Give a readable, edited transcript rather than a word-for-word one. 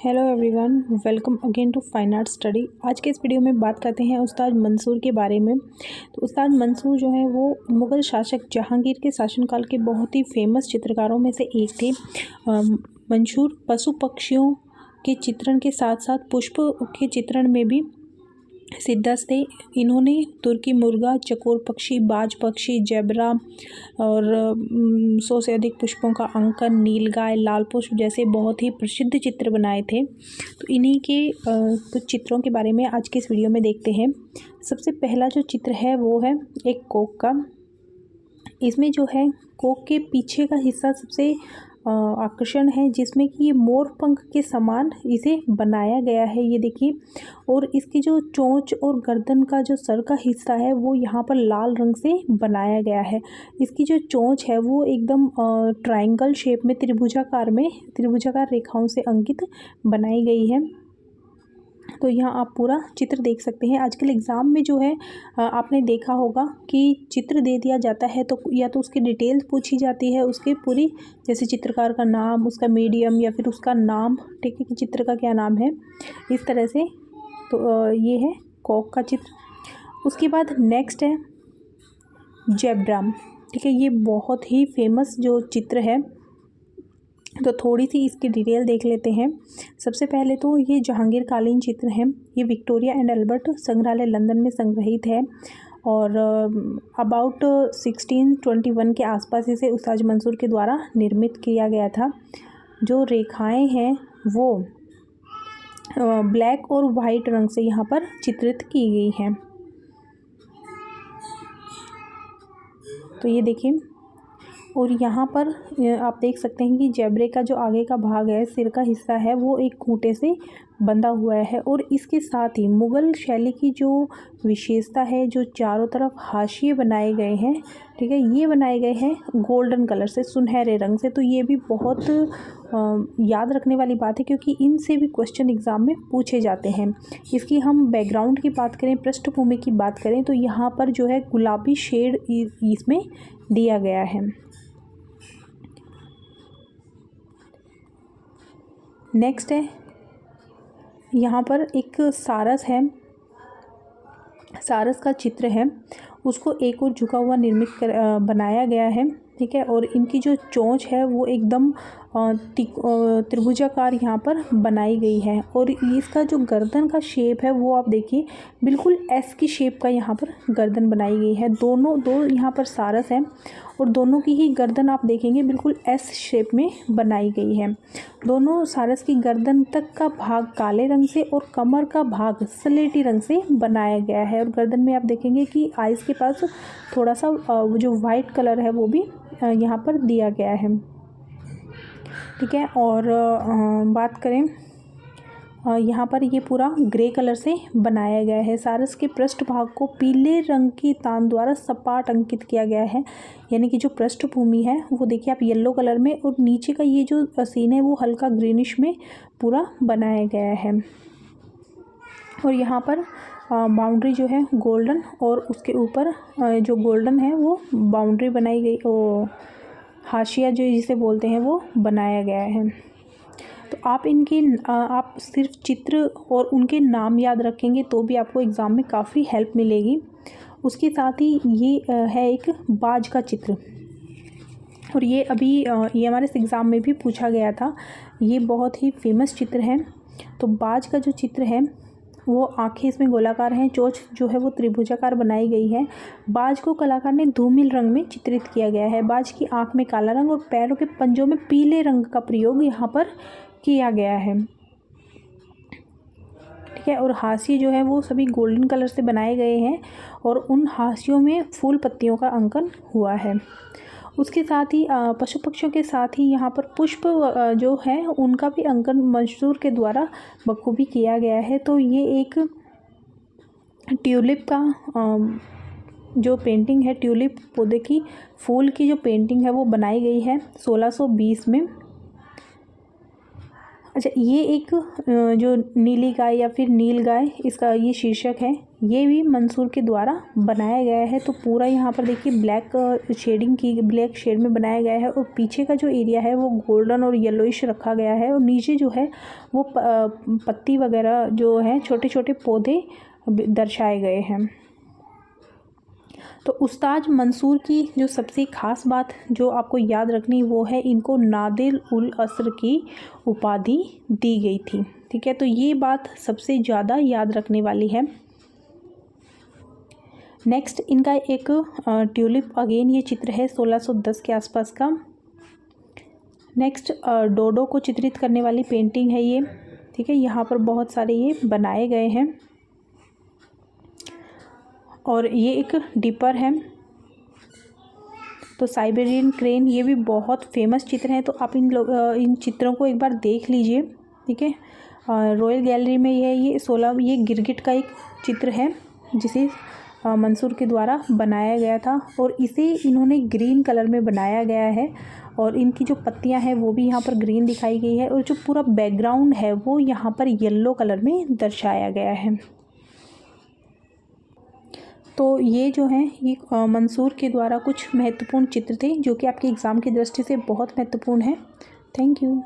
Hello everyone, welcome again to fine art study. आज के इस वीडियो में बात करते हैं उस्ताद मंसूर के बारे में। तो उस्ताद मंसूर जो है वो मुग़ल शासक जहांगीर के शासनकाल के बहुत ही फेमस चित्रकारों में से एक थे। मंसूर पशु पक्षियों के चित्रण के साथ साथ पुष्प के चित्रण में भी सिद्धस्त थे। इन्होंने तुर्की मुर्गा, चकोर पक्षी, बाज पक्षी, जेब्रा और 100 से अधिक पुष्पों का अंकन, नीलगाय, लाल पुष्प जैसे बहुत ही प्रसिद्ध चित्र बनाए थे। तो इन्हीं के कुछ चित्रों के बारे में आज के इस वीडियो में देखते हैं। सबसे पहला जो चित्र है वो है एक कोक का। इसमें जो है कोक के पीछे का हिस्सा सबसे आकर्षण है, जिसमें कि ये मोर पंख के समान इसे बनाया गया है, ये देखिए। और इसकी जो चोंच और गर्दन का जो सर का हिस्सा है वो यहाँ पर लाल रंग से बनाया गया है। इसकी जो चोंच है वो एकदम ट्रायंगल शेप में त्रिभुजाकार रेखाओं से अंकित बनाई गई है। तो यहाँ आप पूरा चित्र देख सकते हैं। आजकल एग्ज़ाम में जो है आपने देखा होगा कि चित्र दे दिया जाता है तो या तो उसकी डिटेल्स पूछी जाती है, उसकी पूरी, जैसे चित्रकार का नाम, उसका मीडियम या फिर उसका नाम, ठीक है, कि चित्र का क्या नाम है, इस तरह से। तो ये है कॉक का चित्र। उसके बाद नेक्स्ट है जेब्रा, ठीक है। ये बहुत ही फेमस जो चित्र है, तो थोड़ी सी इसकी डिटेल देख लेते हैं। सबसे पहले तो ये जहांगीर कालीन चित्र है। ये विक्टोरिया एंड अल्बर्ट संग्रहालय लंदन में संग्रहित है और अबाउट 1621 के आसपास इसे उस्ताद मंसूर के द्वारा निर्मित किया गया था। जो रेखाएं हैं वो ब्लैक और वाइट रंग से यहाँ पर चित्रित की गई हैं। तो ये देखिए, और यहाँ पर आप देख सकते हैं कि जेब्रे का जो आगे का भाग है, सिर का हिस्सा है, वो एक खूंटे से बंधा हुआ है। और इसके साथ ही मुग़ल शैली की जो विशेषता है, जो चारों तरफ हाशिए बनाए गए हैं, ठीक है, ये बनाए गए हैं गोल्डन कलर से, सुनहरे रंग से। तो ये भी बहुत याद रखने वाली बात है, क्योंकि इनसे भी क्वेश्चन एग्ज़ाम में पूछे जाते हैं। इसकी हम बैकग्राउंड की बात करें, पृष्ठभूमि की बात करें, तो यहाँ पर जो है गुलाबी शेड इसमें दिया गया है। नेक्स्ट है यहाँ पर एक सारस है, सारस का चित्र है, उसको एक और झुका हुआ बनाया गया है, ठीक है। और इनकी जो चोंच है वो एकदम त्रिभुजाकार यहाँ पर बनाई गई है। और इसका जो गर्दन का शेप है वो आप देखिए, बिल्कुल एस की शेप का यहाँ पर गर्दन बनाई गई है। दो यहाँ पर सारस हैं और दोनों की ही गर्दन आप देखेंगे बिल्कुल एस शेप में बनाई गई है। दोनों सारस की गर्दन तक का भाग काले रंग से और कमर का भाग स्लेटी रंग से बनाया गया है। और गर्दन में आप देखेंगे कि आइज़ के पास थोड़ा सा जो वाइट कलर है वो भी यहाँ पर दिया गया है, ठीक है। और बात करें, यहाँ पर ये पूरा ग्रे कलर से बनाया गया है। सारस के पृष्ठभाग को पीले रंग की तान द्वारा सपाट अंकित किया गया है, यानी कि जो पृष्ठभूमि है वो देखिए आप येलो कलर में, और नीचे का ये जो सीन है वो हल्का ग्रीनिश में पूरा बनाया गया है। और यहाँ पर बाउंड्री जो है गोल्डन, और उसके ऊपर जो गोल्डन है वो बाउंड्री बनाई गई, वो हाशिया जो जिसे बोलते हैं वो बनाया गया है। तो आप सिर्फ चित्र और उनके नाम याद रखेंगे तो भी आपको एग्ज़ाम में काफ़ी हेल्प मिलेगी। उसके साथ ही ये है एक बाज का चित्र, और ये अभी ये हमारे एग्ज़ाम में भी पूछा गया था। ये बहुत ही फेमस चित्र है। तो बाज का जो चित्र है वो आँखें इसमें गोलाकार हैं, चोंच जो है वो त्रिभुजाकार बनाई गई है। बाज को कलाकार ने धूमिल रंग में चित्रित किया गया है। बाज की आँख में काला रंग और पैरों के पंजों में पीले रंग का प्रयोग यहाँ पर किया गया है, ठीक है। और हाशिए जो है वो सभी गोल्डन कलर से बनाए गए हैं, और उन हाशियों में फूल पत्तियों का अंकन हुआ है। उसके साथ ही पशु पक्षियों के साथ ही यहाँ पर पुष्प जो है उनका भी अंकन मंसूर के द्वारा बखूबी किया गया है। तो ये एक ट्यूलिप का जो पेंटिंग है, ट्यूलिप पौधे की फूल की जो पेंटिंग है वो बनाई गई है 1620 में। अच्छा, ये एक जो नीली गाय या फिर नील गाय, इसका ये शीर्षक है, ये भी मंसूर के द्वारा बनाया गया है। तो पूरा यहाँ पर देखिए ब्लैक शेडिंग की, ब्लैक शेड में बनाया गया है और पीछे का जो एरिया है वो गोल्डन और येलोइश रखा गया है और नीचे जो है वो पत्ती वगैरह जो है, छोटे छोटे पौधे दर्शाए गए हैं। तो उस्ताद मंसूर की जो सबसे ख़ास बात जो आपको याद रखनी वो है, इनको नादिर उल असर की उपाधि दी गई थी। ठीक है, तो ये बात सबसे ज़्यादा याद रखने वाली है। नेक्स्ट इनका एक ट्यूलिप, अगेन ये चित्र है 1610 के आसपास का। नेक्स्ट डोडो को चित्रित करने वाली पेंटिंग है ये। ठीक है, यहाँ पर बहुत सारे ये बनाए गए हैं और ये एक डिपर है। तो साइबेरियन क्रेन, ये भी बहुत फेमस चित्र हैं, तो आप इन चित्रों को एक बार देख लीजिए। ठीक है, रॉयल गैलरी में ये गिरगिट का एक चित्र है जिसे मंसूर के द्वारा बनाया गया था और इसे इन्होंने ग्रीन कलर में बनाया गया है और इनकी जो पत्तियां हैं वो भी यहाँ पर ग्रीन दिखाई गई है और जो पूरा बैकग्राउंड है वो यहाँ पर येलो कलर में दर्शाया गया है। तो ये जो हैं ये मंसूर के द्वारा कुछ महत्वपूर्ण चित्र थे जो कि आपके एग्ज़ाम की दृष्टि से बहुत महत्वपूर्ण है। Thank you.